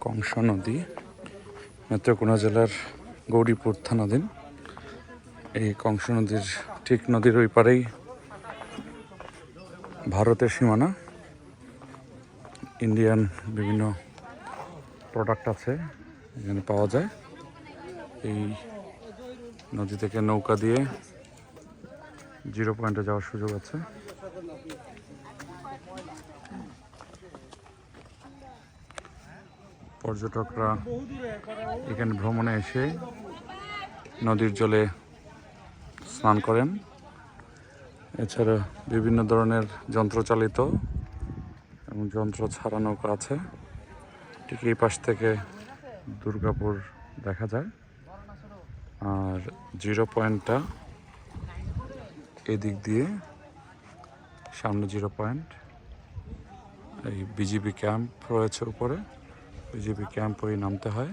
কংস নদী নেত্রকোনা জেলার গৌরীপুর থানাধীন। এই কংস নদীর ঠিক নদীর ওই পারেই ভারতের সীমানা। ইন্ডিয়ান বিভিন্ন প্রোডাক্ট আছে এখানে পাওয়া যায়। এই নদী থেকে নৌকা দিয়ে 0 পয়েন্টে যাওয়ার সুযোগ আছে। পর্যটকরা এখানে ভ্রমণে এসে নদীর জলে স্নান করেন। এছাড়া বিভিন্ন ধরনের যন্ত্রচালিত এবং যন্ত্র ছাড়া নৌকা আছে। ঠিক এই পাশ থেকে দুর্গাপুর দেখা যায়, আর 0 পয়েন্টটা এদিক দিয়ে সামনে 0 পয়েন্ট। এই বিজিবি ক্যাম্প রয়েছে উপরে, বিজিবি ক্যাম্প ওই নামতে হয়।